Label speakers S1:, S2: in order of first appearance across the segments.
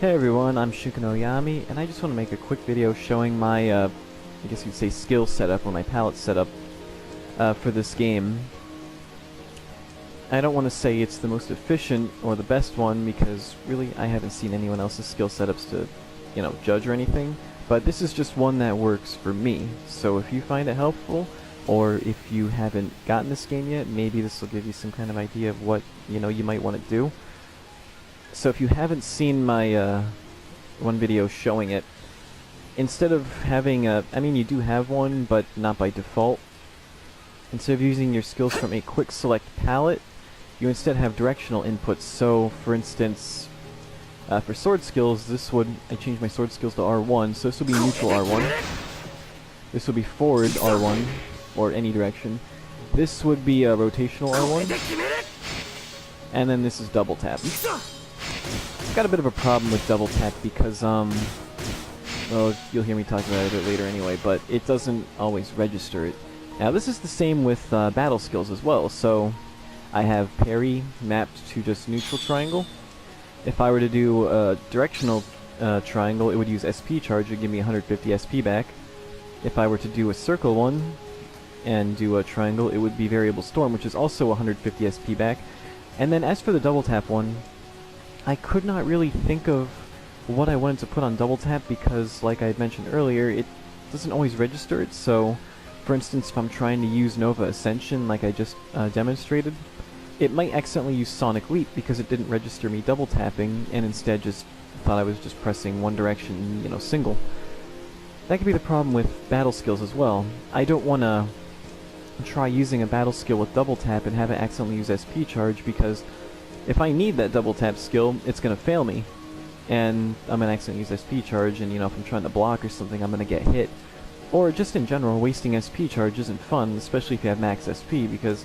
S1: Hey everyone, I'm Yami, and I just want to make a quick video showing my, I guess you'd say skill setup, or my palette setup, for this game. I don't want to say it's the most efficient or the best one, because really I haven't seen anyone else's skill setups to, judge or anything, but this is just one that works for me. So if you find it helpful, or if you haven't gotten this game yet, maybe this will give you some kind of idea of what, you might want to do. So if you haven't seen my one video showing it, instead of having a, you do have one, but not by default. Instead of using your skills from a quick select palette, you instead have directional inputs. So for instance, for sword skills, I changed my sword skills to R1, so this will be neutral R1. This will be forward R1, or any direction. This would be a rotational R1. And then this is double tap. I've got a bit of a problem with double tap because, well, you'll hear me talk about it a bit later anyway, but it doesn't always register it. Now this is the same with battle skills as well, so I have parry mapped to just neutral triangle. If I were to do a directional triangle, it would use SP charge, it would give me 150 SP back. If I were to do a circle one and do a triangle, it would be variable storm, which is also 150 SP back. And then as for the double tap one, I could not really think of what I wanted to put on double tap because, like I had mentioned earlier, it doesn't always register it. So, for instance, if I'm trying to use Nova Ascension like I just demonstrated, it might accidentally use Sonic Leap because it didn't register me double tapping and instead just thought I was just pressing one direction, single. That could be the problem with battle skills as well. I don't want to try using a battle skill with double tap and have it accidentally use SP charge because if I need that double tap skill, it's going to fail me. And I'm going to accidentally use SP charge, and if I'm trying to block or something, I'm going to get hit. Or just in general, wasting SP charge isn't fun, especially if you have max SP, because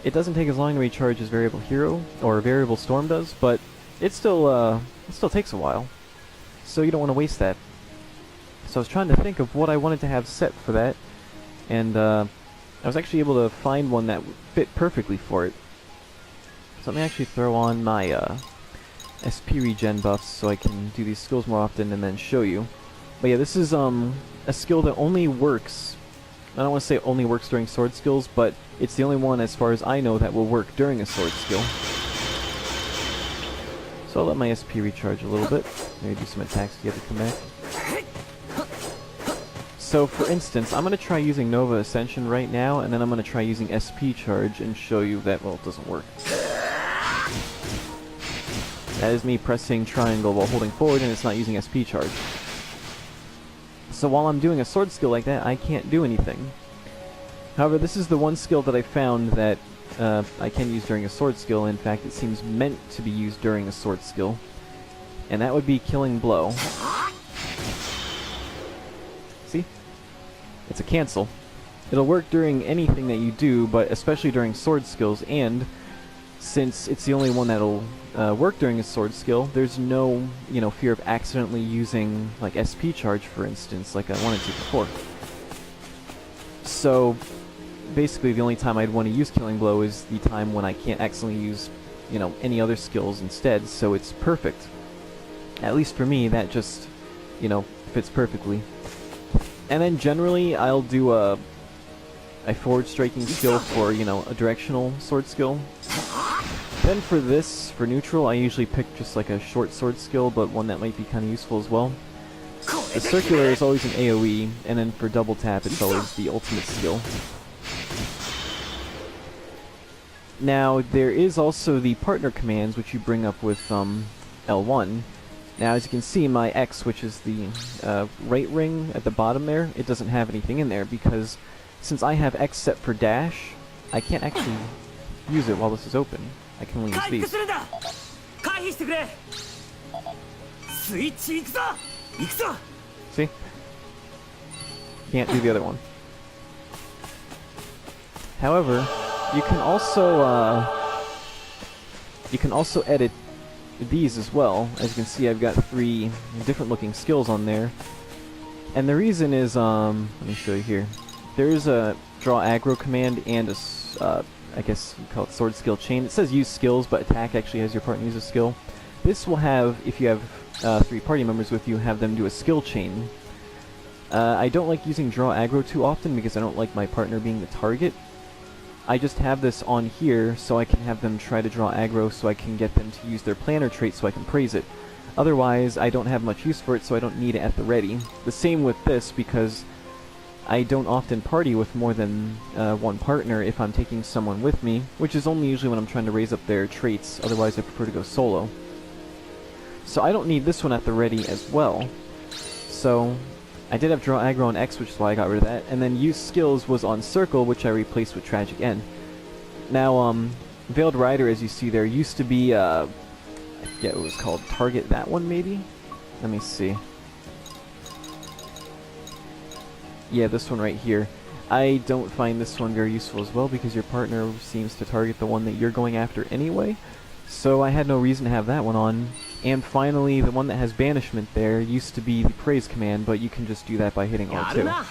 S1: it doesn't take as long to recharge as variable hero, or variable storm does, but it still takes a while. So you don't want to waste that. So I was trying to think of what I wanted to have set for that, and I was actually able to find one that fit perfectly for it. So let me actually throw on my SP regen buffs so I can do these skills more often and then show you. But yeah, this is a skill that only works, I don't want to say only works during sword skills, but it's the only one as far as I know that will work during a sword skill. So I'll let my SP recharge a little bit, maybe do some attacks to get it to come back. So for instance, I'm going to try using Nova Ascension right now, and then I'm going to try using SP charge and show you that, well, it doesn't work. That is me pressing triangle while holding forward, and it's not using SP charge. So while I'm doing a sword skill like that, I can't do anything. However, this is the one skill that I found that I can use during a sword skill. In fact, it seems meant to be used during a sword skill. And that would be Killing Blow. See? It's a cancel. It'll work during anything that you do, but especially during sword skills, and since it's the only one that'll work during a sword skill, there's no, fear of accidentally using, like, SP charge, for instance, like I wanted to before. So, basically the only time I'd want to use Killing Blow is the time when I can't accidentally use, any other skills instead, so it's perfect. At least for me, that just, fits perfectly. And then generally, I'll do a forward striking skill for, a directional sword skill. Then for this, for neutral, I usually pick just like a short sword skill, but one that might be kind of useful as well. The circular is always an AoE, and then for double tap, it's always the ultimate skill. Now, there is also the partner commands, which you bring up with L1. Now, as you can see, my X, which is the right ring at the bottom there, it doesn't have anything in there, because since I have X set for dash, I can't actually use it while this is open. I can only use these. See? Can't do the other one. However, you can also edit these as well. As you can see, I've got 3 different looking skills on there. And the reason is, let me show you here. There is a draw aggro command and a I guess you call it sword skill chain. It says use skills, but attack actually has your partner use a skill. This will have, if you have three party members with you, have them do a skill chain. I don't like using draw aggro too often because I don't like my partner being the target. I just have this on here so I can have them try to draw aggro so I can get them to use their planner trait so I can praise it. Otherwise, I don't have much use for it, so I don't need it at the ready. The same with this, because I don't often party with more than one partner if I'm taking someone with me, which is only usually when I'm trying to raise up their traits, otherwise I prefer to go solo. So I don't need this one at the ready as well. So I did have draw aggro on X, which is why I got rid of that, and then use skills was on circle, which I replaced with tragic end. Now, Veiled Rider, as you see there, used to be, I forget what it was called, target that one maybe? Let me see. Yeah, this one right here. I don't find this one very useful as well because your partner seems to target the one that you're going after anyway, so I had no reason to have that one on. And finally, the one that has banishment there used to be the praise command, but you can just do that by hitting R2.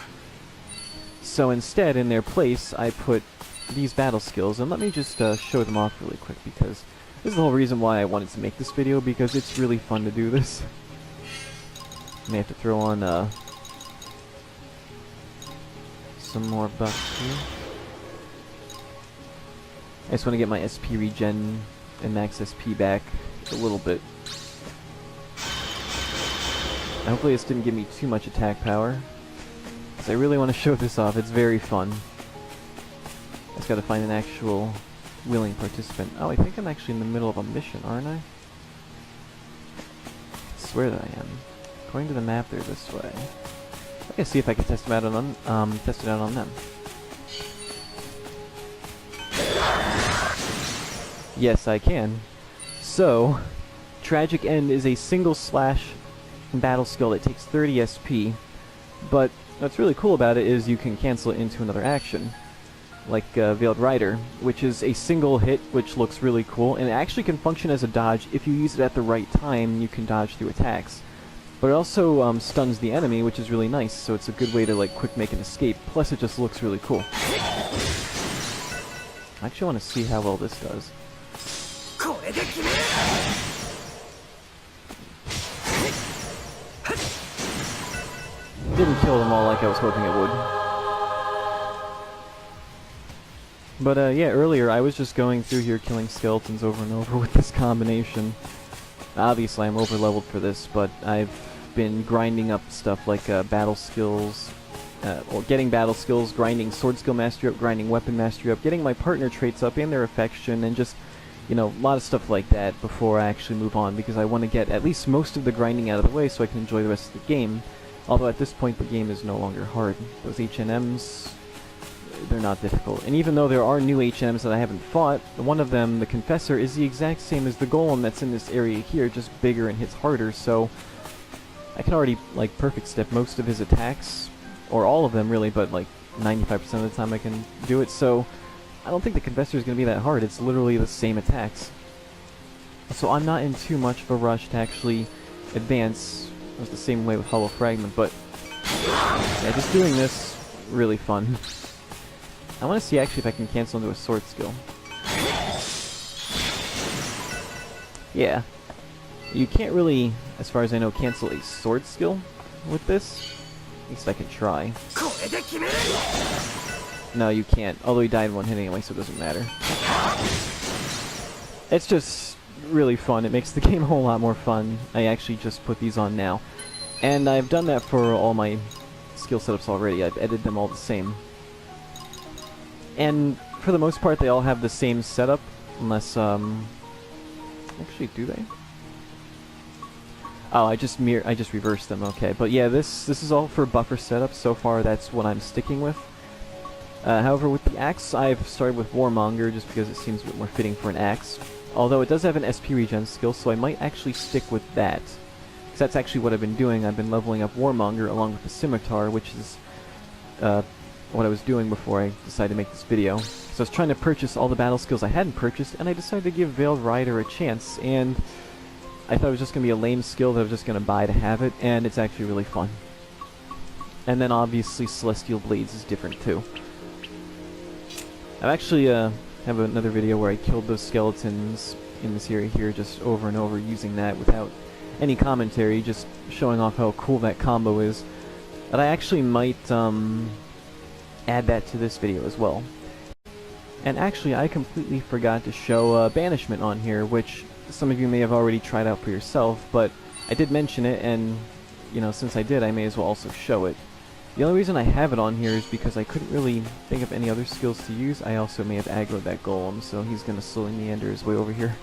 S1: So instead, in their place, I put these battle skills, and let me just show them off really quick because this is the whole reason why I wanted to make this video, because it's really fun to do this. May have to throw on some more buffs here. I just want to get my SP regen and max SP back a little bit. And hopefully this didn't give me too much attack power, because I really want to show this off. It's very fun. I just gotta find an actual willing participant. Oh, I think I'm actually in the middle of a mission, aren't I? I swear that I am. According to the map, they're this way. I can see if I can test them out on test it out on them. Yes, I can. So, Tragic End is a single slash battle skill that takes 30 SP, but what's really cool about it is you can cancel it into another action, like Veiled Rider, which is a single hit, which looks really cool, and it actually can function as a dodge. If you use it at the right time, you can dodge through attacks. But it also stuns the enemy, which is really nice, so it's a good way to like quick make an escape, plus it just looks really cool. I actually want to see how well this does. Didn't kill them all like I was hoping it would. But yeah, earlier I was just going through here killing skeletons over and over with this combination. Obviously I'm over leveled for this, but I've been grinding up stuff like battle skills, or getting battle skills, grinding sword skill mastery up, grinding weapon mastery up, getting my partner traits up and their affection, and just, you know, a lot of stuff like that before I actually move on, because I want to get at least most of the grinding out of the way so I can enjoy the rest of the game. Although at this point the game is no longer hard. Those HNMs, they're not difficult. And even though there are new HMs that I haven't fought, one of them, the Confessor, is the exact same as the Golem that's in this area here, just bigger and hits harder, so I can already, like, perfect step most of his attacks, or all of them really, but like 95% of the time I can do it, so I don't think the Confessor is going to be that hard. It's literally the same attacks. So I'm not in too much of a rush to actually advance. It was the same way with Hollow Fragment, but yeah, just doing this, really fun. I want to see actually if I can cancel into a sword skill. Yeah. You can't really, as far as I know, cancel a sword skill with this. At least I can try. No, you can't. Although he died in one hit anyway, so it doesn't matter. It's just really fun. It makes the game a whole lot more fun. I actually just put these on now. And I've done that for all my skill setups already. I've edited them all the same. And for the most part, they all have the same setup, unless, actually, do they? Oh, I just reversed them, okay. But yeah, this is all for buffer setup. So far, that's what I'm sticking with. However, with the axe, I've started with Warmonger, just because it seems a bit more fitting for an axe. Although it does have an SP regen skill, so I might actually stick with that. Because that's actually what I've been doing. I've been leveling up Warmonger along with the Scimitar, which is what I was doing before I decided to make this video. So I was trying to purchase all the battle skills I hadn't purchased, and I decided to give Veiled Rider a chance, and I thought it was just going to be a lame skill that I was just going to buy to have it, and it's actually really fun. And then obviously Celestial Blades is different too. I actually have another video where I killed those skeletons in this area here just over and over using that without any commentary, just showing off how cool that combo is, that I actually might add that to this video as well. And actually, I completely forgot to show Banishment on here, which some of you may have already tried out for yourself, but I did mention it, and, you know, since I did, I may as well also show it. The only reason I have it on here is because I couldn't really think of any other skills to use. I also may have aggroed that golem, so he's going to slowly meander his way over here.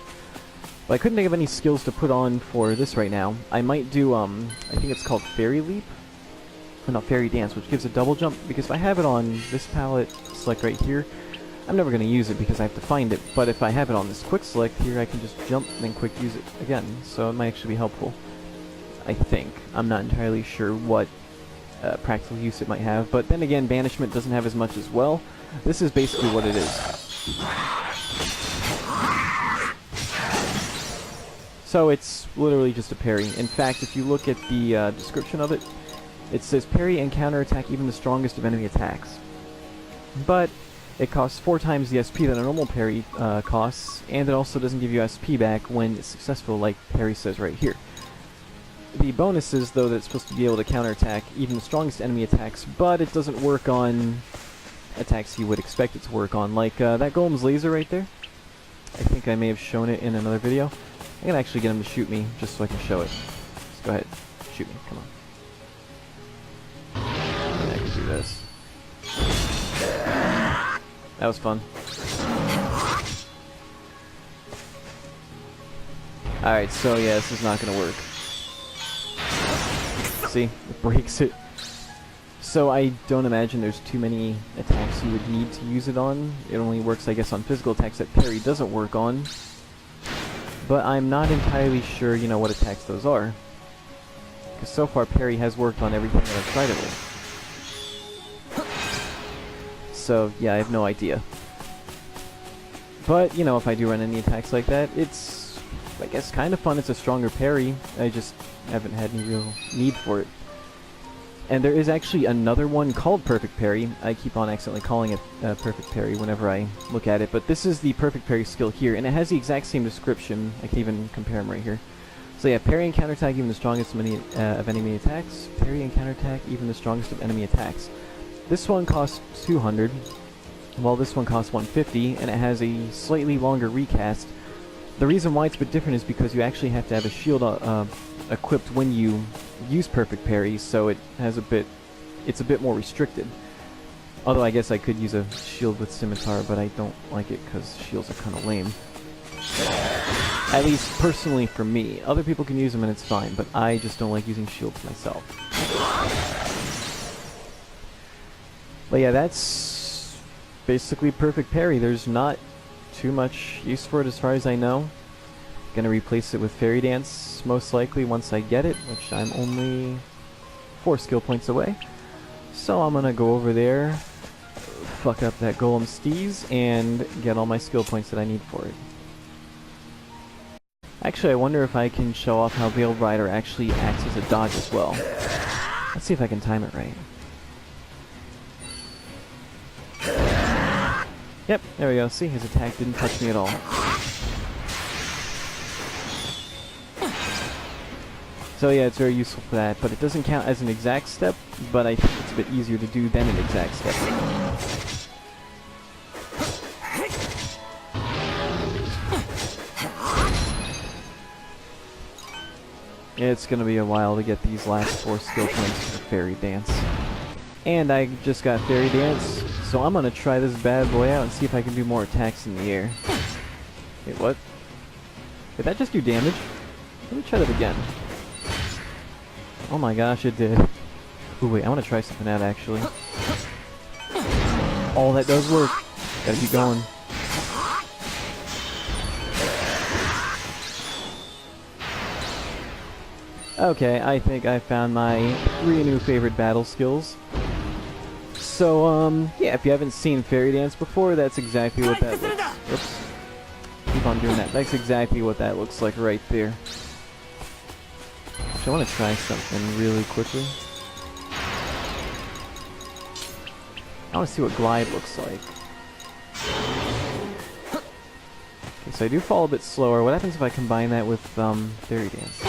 S1: But I couldn't think of any skills to put on for this right now. I might do, I think it's called Fairy Leap? Or not, Fairy Dance, which gives a double jump, because if I have it on this palette, select right here, I'm never going to use it because I have to find it, but if I have it on this quick select here, I can just jump and then quick use it again, so it might actually be helpful. I think. I'm not entirely sure what practical use it might have, but then again, Banishment doesn't have as much as well. This is basically what it is. So it's literally just a parry. In fact, if you look at the description of it, it says parry and counterattack even the strongest of enemy attacks. But it costs 4 times the SP that a normal parry costs, and it also doesn't give you SP back when it's successful, like parry says right here. The bonus is, though, that it's supposed to be able to counterattack even the strongest enemy attacks, but it doesn't work on attacks you would expect it to work on, like that golem's laser right there. I think I may have shown it in another video. I can actually get him to shoot me, just so I can show it. Just go ahead. Shoot me. Come on. Yeah, I can do this. That was fun. Alright, so yeah, this is not gonna work. See? It breaks it. So I don't imagine there's too many attacks you would need to use it on. It only works, I guess, on physical attacks that parry doesn't work on. But I'm not entirely sure, you know, what attacks those are. Because so far parry has worked on everything that I've tried it with. So, yeah, I have no idea. But, you know, if I do run any attacks like that, it's, I guess, kind of fun. It's a stronger parry. I just haven't had any real need for it. And there is actually another one called Perfect Parry. I keep on accidentally calling it Perfect Parry whenever I look at it, but this is the Perfect Parry skill here, and it has the exact same description. I can even compare them right here. So yeah, parry and counterattack even the strongest of enemy attacks. Parry and counterattack even the strongest of enemy attacks. This one costs 200, while this one costs 150, and it has a slightly longer recast. The reason why it's a bit different is because you actually have to have a shield equipped when you use Perfect Parry, so it has it's a bit more restricted. Although I guess I could use a shield with Scimitar, but I don't like it because shields are kind of lame. At least personally for me. Other people can use them and it's fine, but I just don't like using shields myself. But yeah, that's basically Perfect Parry. There's not too much use for it as far as I know. Gonna replace it with Fairy Dance most likely once I get it, which I'm only 4 skill points away. So I'm gonna go over there, fuck up that Golem Steez, and get all my skill points that I need for it. Actually, I wonder if I can show off how Veiled Rider actually acts as a dodge as well. Let's see if I can time it right. Yep, there we go. See, his attack didn't touch me at all. So yeah, it's very useful for that, but it doesn't count as an exact step, but I think it's a bit easier to do than an exact step. It's gonna be a while to get these last 4 skill points for Fairy Dance. And I just got Fairy Dance, so I'm gonna try this bad boy out and see if I can do more attacks in the air. Wait, what? Did that just do damage? Let me try that again. Oh my gosh, it did. Ooh, wait, I want to try something out, actually. Oh, that does work. Gotta keep going. Okay, I think I found my 3 new favorite battle skills. So, yeah, if you haven't seen Fairy Dance before, that's exactly what that looks like. Oops. Keep on doing that. That's exactly what that looks like right there. I want to try something really quickly. I want to see what Glide looks like. Okay, so I do fall a bit slower. What happens if I combine that with Fairy Dance?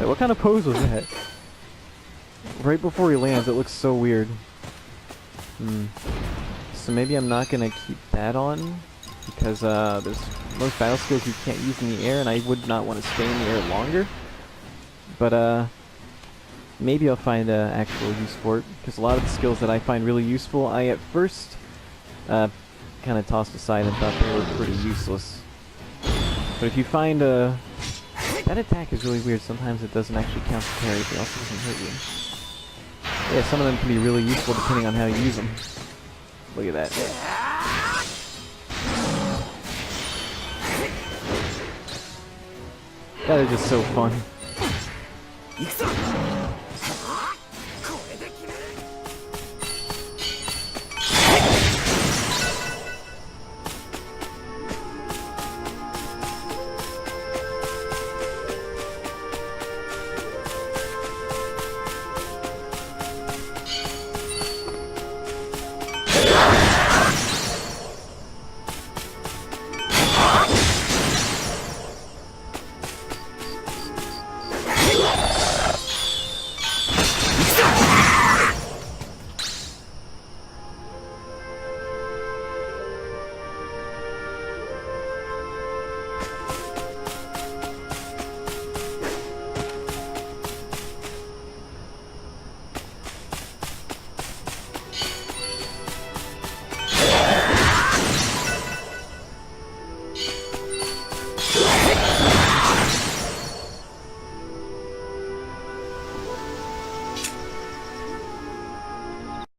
S1: Wait, what kind of pose was that? Right before he lands, it looks so weird. So maybe I'm not gonna keep that on, because there's most battle skills you can't use in the air, and I would not want to stay in the air longer. But maybe I'll find actual use for it, because a lot of the skills that I find really useful, I at first kind of tossed aside and thought they were pretty useless. But if you find that attack is really weird. Sometimes it doesn't actually count to parry, but it also doesn't hurt you. Yeah, some of them can be really useful depending on how you use them. Look at that. That is just so fun.